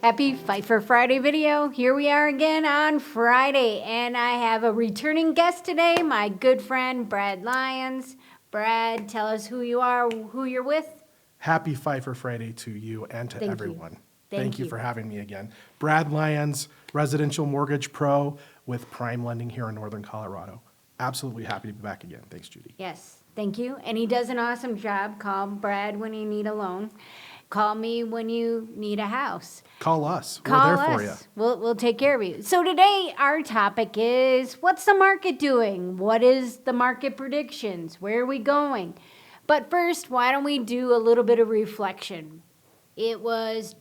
Happy Pfeifer Friday video. Here we are again on Friday, and I have a returning guest today, my good friend Brad Lyons. Brad, tell us who you are, who you're with. Happy Pfeifer Friday to you and to Thank you. everyone. Thank you you. for having me again. Brad Lyons, residential mortgage pro with Prime Lending here in Northern Colorado. Absolutely happy to be back again. Thanks, Judy. Yes, thank you. And he does an awesome job. Call Brad when you need a loan. Call me when you need a house. Call us. Call We're there for you. us. We'll take care of you. So today our topic is what's the market doing? What is the market predictions? Where are we going? But first, why don't we do a little bit of reflection? It was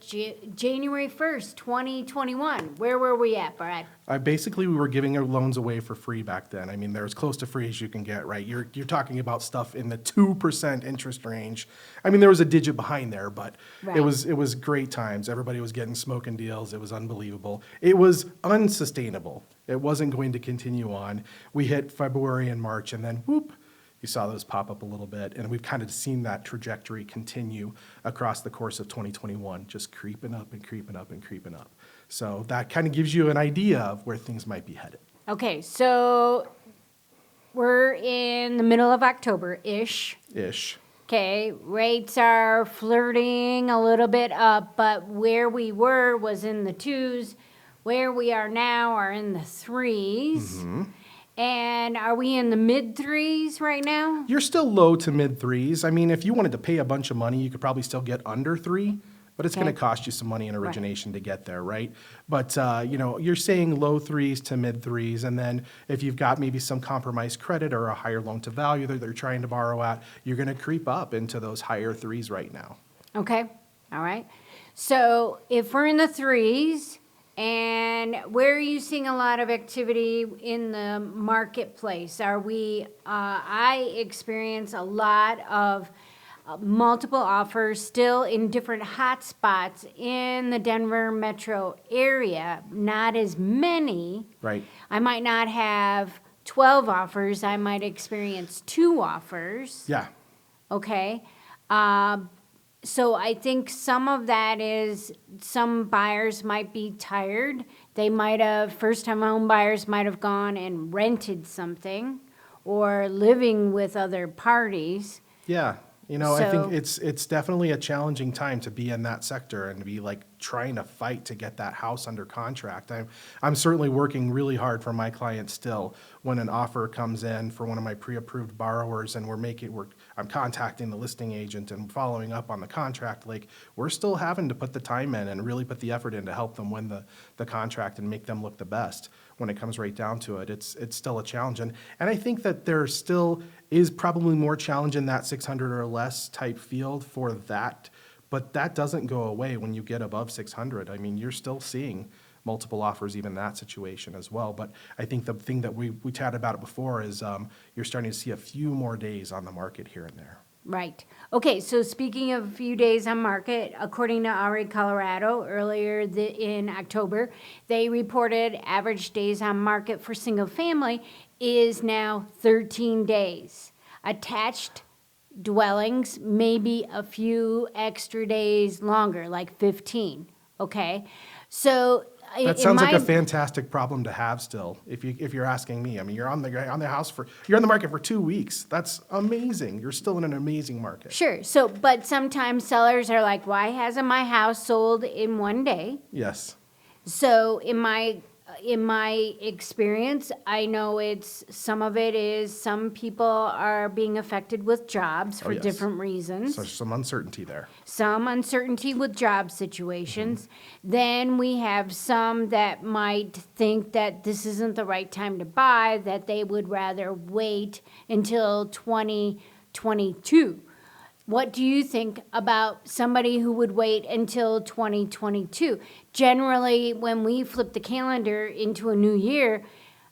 January 1st, 2021. Where were we at, Brad? Basically, we were giving our loans away for free back then. I mean, they're as close to free as you can get, right? You're talking about stuff in the 2% interest range. I mean, there was a digit behind there, but Right. it was great times. Everybody was getting smoking deals. It was unbelievable. It was unsustainable. It wasn't going to continue on. We hit February and March, and then whoop, you saw those pop up a little bit, and we've kind of seen that trajectory continue across the course of 2021, just creeping up and creeping up and creeping up. So that kind of gives you an idea of where things might be headed. Okay, so we're in the middle of October-ish. Ish. Okay, rates are flirting a little bit up, but where we were was in the twos. Where we are now are in the threes. Mm-hmm. And are we in the mid threes right now? You're still low to mid threes. I mean, if you wanted to pay a bunch of money, you could probably still get under 3, but it's going Okay. to cost you some money in origination to get there, right? But, you're saying low threes to mid threes, and then if you've got maybe some compromised credit or a higher loan to value that they're trying to borrow at, you're going to creep up into those higher threes right now. Okay, all right. So if we're in the threes, and where are you seeing a lot of activity in the marketplace? I experience a lot of multiple offers still in different hot spots in the Denver metro area. Not as many. Right. I might not have 12 offers. I might experience 2 offers. Yeah. Okay. So I think some of that is some buyers might be tired. They might have, first-time home buyers might have gone and rented something or living with other parties. Yeah. I think So- it's definitely a challenging time to be in that sector and to be like trying to fight to get that house under contract. I'm certainly working really hard for my clients still when an offer comes in for one of my pre-approved borrowers and I'm contacting the listing agent and following up on the contract. Like, we're still having to put the time in and really put the effort in to help them win the contract and make them look the best. When it comes right down to it, it's still a challenge. And I think that there still is probably more challenge in that 600 or less type field for that, but that doesn't go away when you get above 600. I mean, you're still seeing multiple offers, even that situation as well. But I think the thing that we chatted about it before is you're starting to see a few more days on the market here and there. Right. Okay, so speaking of a few days on market, according to RA Colorado, earlier in October, they reported average days on market for single family is now 13 days. Attached dwellings, maybe a few extra days longer, like 15, okay? So That sounds like a fantastic problem to have still, if you're asking me. I mean, you're on the market for 2 weeks. That's amazing. You're still in an amazing market. Sure. So, but sometimes sellers are like, why hasn't my house sold in one day? Yes. So in my experience, I know some of it is some people are being affected with jobs for yes. different reasons. So there's some uncertainty there. Some uncertainty with job situations. Then we have some that might think that this isn't the right time to buy, that they would rather wait until 2022. What do you think about somebody who would wait until 2022? Generally, when we flip the calendar into a new year,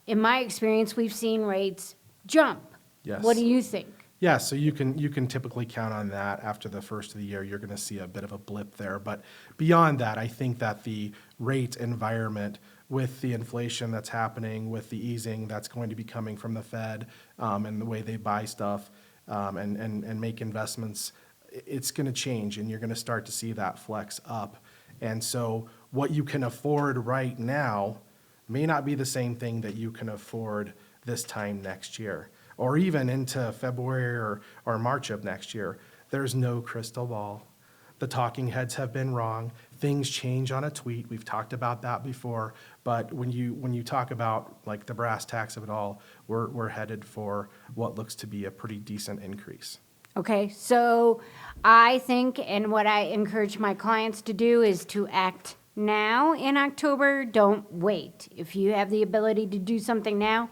in my experience, we've seen rates jump. Yes. What do you think? Yeah, so you can typically count on that. After the first of the year, you're going to see a bit of a blip there. But beyond that, I think that the rate environment with the inflation that's happening, with the easing that's going to be coming from the Fed, and the way they buy stuff, and make investments, it's going to change, and you're going to start to see that flex up. And so what you can afford right now may not be the same thing that you can afford this time next year, or even into February or March of next year. There's no crystal ball. The talking heads have been wrong. Things change on a tweet. We've talked about that before. But when you talk about like the brass tacks of it all, we're headed for what looks to be a pretty decent increase. Okay, so I think, and what I encourage my clients to do is to act now in October. Don't wait. If you have the ability to do something now,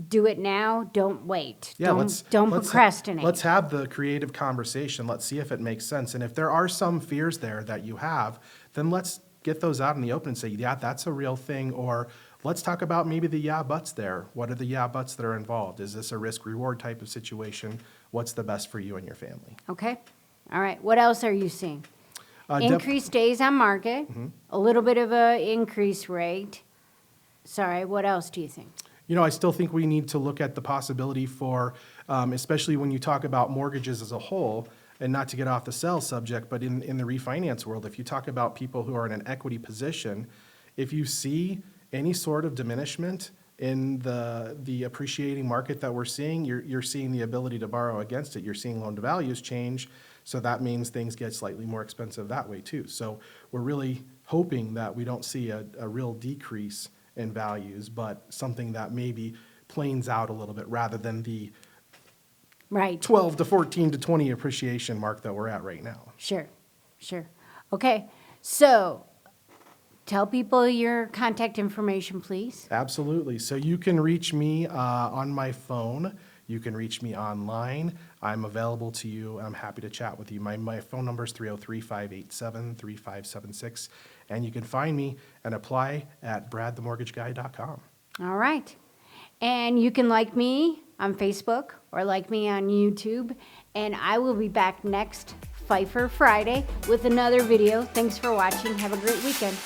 do it now. Don't wait. Yeah, Don't let's procrastinate. let's have the creative conversation. Let's see if it makes sense. And if there are some fears there that you have, then let's get those out in the open and say, yeah, that's a real thing. Or let's talk about maybe the yeah buts there. What are the yeah buts that are involved? Is this a risk reward type of situation? What's the best for you and your family? Okay, all right. What else are you seeing? Dep- Increased days on market, a little bit of a increase rate. Sorry, what else do you think? You know, I still think we need to look at the possibility for, especially when you talk about mortgages as a whole, and not to get off the sell subject, but in the refinance world, if you talk about people who are in an equity position, if you see any sort of diminishment in the appreciating market that we're seeing, you're seeing the ability to borrow against it. You're seeing loan to values change, so that means things get slightly more expensive that way too. So we're really hoping that we don't see a real decrease in values, but something that maybe planes out a little bit rather than the Right. 12 to 14 to 20 appreciation mark that we're at right now. Sure, sure. Okay, so tell people your contact information, please. Absolutely. So you can reach me on my phone. You can reach me online. I'm available to you. I'm happy to chat with you. My phone number is 303-587-3576. And you can find me and apply at bradthemortgageguy.com. All right. And you can like me on Facebook or like me on YouTube. And I will be back next Pfeifer Friday with another video. Thanks for watching. Have a great weekend.